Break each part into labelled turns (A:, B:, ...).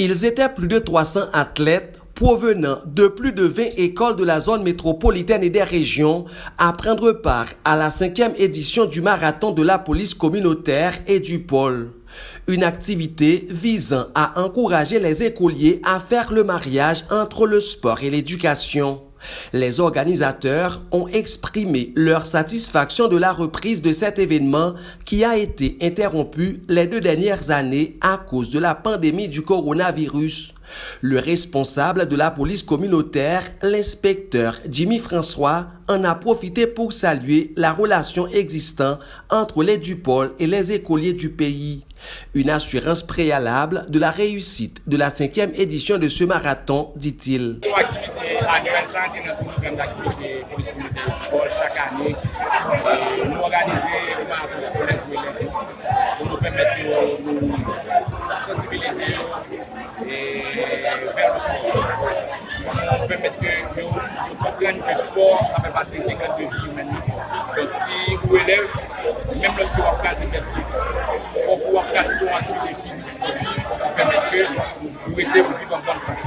A: Ils étaient plus de 300 athlètes provenant de plus de 20 écoles de la zone métropolitaine et des régions à prendre part à la 5e édition du marathon de la police communautaire et du pôle. Une activité visant à encourager les écoliers à faire le mariage entre le sport et l'éducation. Les organisateurs ont exprimé leur satisfaction de la reprise de cet événement qui a été interrompu les 2 dernières années à cause de la pandémie du coronavirus. Le responsable de la police communautaire, l'inspecteur Jimmy François, en a profité pour saluer la relation existante entre les du pôle et les écoliers du pays. Une assurance préalable de la réussite de la 5e édition de ce marathon, dit-il.
B: Chaque année, nous organisons le marathon scolaire pour nous permettre de nous sensibiliser vers le sport. Pour nous permettre de comprendre que le sport, ça fait partie intégrante de vie humaine. Donc si vous élèves, même lorsque vous pratiquez des trucs, il faut pouvoir pratiquer une activité physique sportive pour permettre que vous mettez vos vies en bonne santé.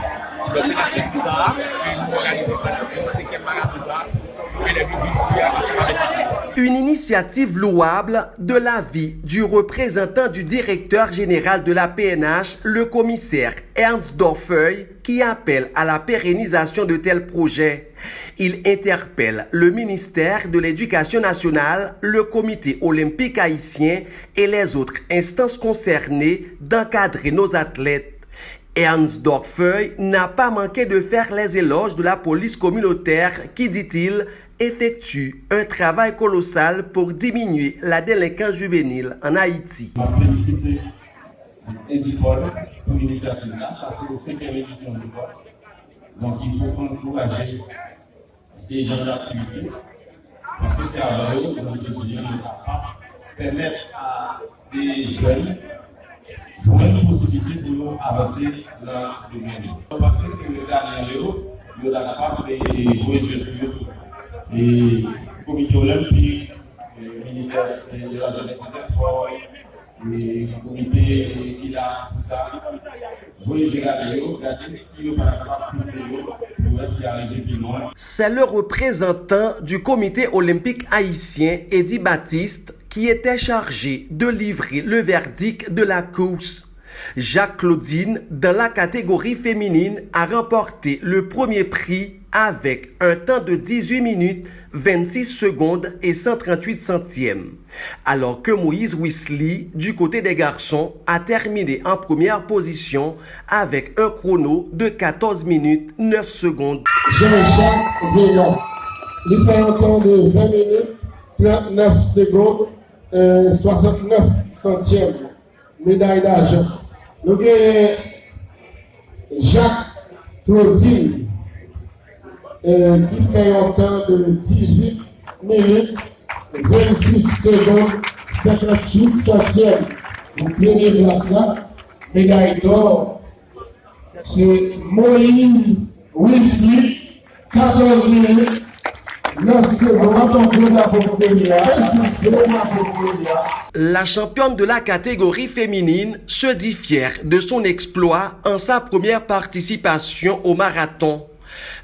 B: Donc c'est dans ce sens-là que nous organisons ça, c'est quel marathon ça.
A: Une initiative louable de l'avis du représentant du directeur général de la PNH, le commissaire Ernst Dorfeuille, qui appelle à la pérennisation de tels projets. Il interpelle le ministère de l'Éducation nationale, le comité olympique haïtien et les autres instances concernées d'encadrer nos athlètes. Ernst Dorfeuille n'a pas manqué de faire les éloges de la police communautaire qui, dit-il, effectue un travail colossal pour diminuer la délinquance juvénile en Haïti.
C: Je félicite Edipol pour l'initiative là. Ça, c'est la 5e édition de l'Edipol. Donc, il faut encourager ces genres d'activités parce que c'est à eux, comme je dis, de permettre à des jeunes une possibilité de nous avancer dans le domaine. Je pense que le dernier il y a capable de jouer sur YouTube. Et le comité olympique, le ministère de la jeunesse et des sports, le comité qui a tout ça, vous regardez si vous n'êtes pas capable de pousser, vous pouvez arriver plus loin.
A: C'est le représentant du comité olympique haïtien, Eddie Baptiste, qui était chargé de livrer le verdict de la course. Jacques Claudine, dans la catégorie féminine, a remporté le premier prix avec un temps de 18 minutes, 26 secondes et 138 centièmes. Alors que Moïse Weasley, du côté des garçons, a terminé en première position avec un chrono de 14 minutes, 9 secondes.
D: Jean-Jacques Vélan, il fait un temps de 20 minutes, 39 secondes, 69 centièmes, médaille d'argent. Donc, Jacques Claudine, qui fait un temps de 18 minutes, 26 secondes, 58 centièmes. Vous prenez place là, médaille d'or, c'est Moïse Weasley, 14 minutes.
A: La championne de la catégorie féminine se dit fière de son exploit en sa première participation au marathon.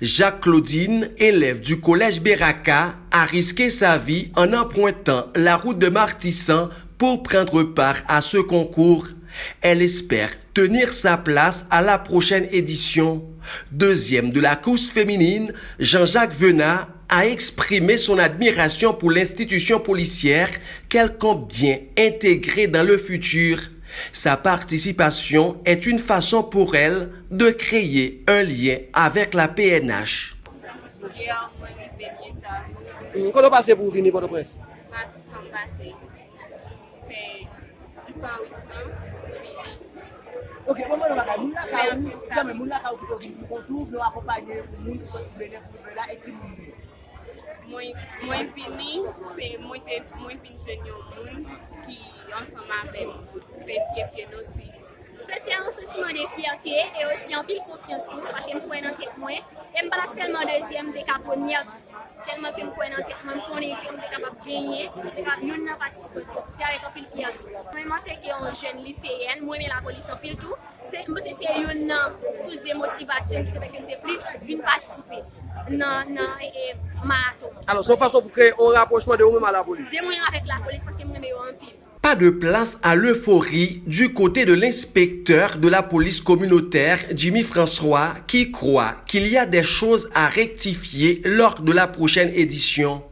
A: Jacques Claudine, élève du collège Beraka, a risqué sa vie en empruntant la route de Martissan pour prendre part à ce concours. Elle espère tenir sa place à la prochaine édition. Deuxième de la course féminine, Jean-Jacques Venat a exprimé son admiration pour l'institution policière qu'elle compte bien intégrer dans le futur. Sa participation est une façon pour elle de créer un lien avec la PNH.
E: Quand on passe pour venir pour le presse? Ok, bon, nous
F: c'est un sentiment de fierté et aussi un pile confiance tout, parce que je crois dans tête moi. Et je ne suis pas seulement deuxième de première, tellement que je crois dans tête moi, je connais que je suis capable de gagner, je suis capable de participer. C'est avec un pile fierté. Moi, je suis une jeune lycéenne, moi, la police en pile tout. C'est une source de motivation qui fait que je plus de participer dans le marathon.
E: Alors, son façon pour créer un rapprochement de vous-même à la police.
F: De moi avec la police parce que je suis en pile.
A: Pas de place à l'euphorie du côté de l'inspecteur de la police communautaire, Jimmy François, qui croit qu'il y a des choses à rectifier lors de la prochaine édition.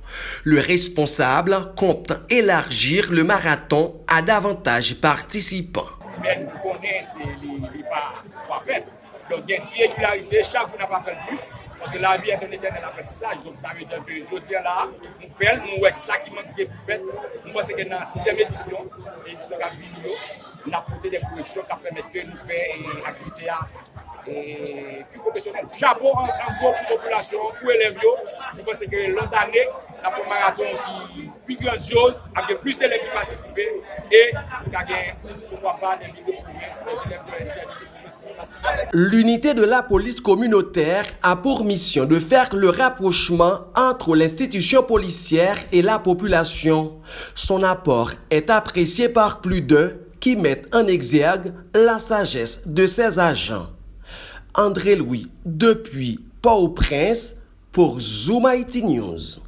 A: Le responsable compte élargir le marathon à davantage participants.
B: Mais nous connaissons les pas fait. Donc, il y a une irrégularité, chaque jour n'a pas fait le plus. Parce que la vie est un éternel apprentissage. Donc, ça veut dire que je dis là, nous faisons, nous voyons ça qui manque de fait. Nous pensons que dans la 6e édition, l'édition de la vidéo, nous avons apporté des corrections qui permettent de nous faire une activité plus professionnelle. Chapeau en gros pour la population, pour les élèves. Nous pensons que l'autre année, la première marathon qui est plus grandiose, avec plus d'élèves qui participent et nous avons, pourquoi pas, des vidéos promesses, des élèves de l'Institut.
A: L'unité de la police communautaire a pour mission de faire le rapprochement entre l'institution policière et la population. Son apport est apprécié par plus d'un qui mettent en exergue la sagesse de ses agents. André Louis, depuis Port-au-Prince, pour Zoom IT News.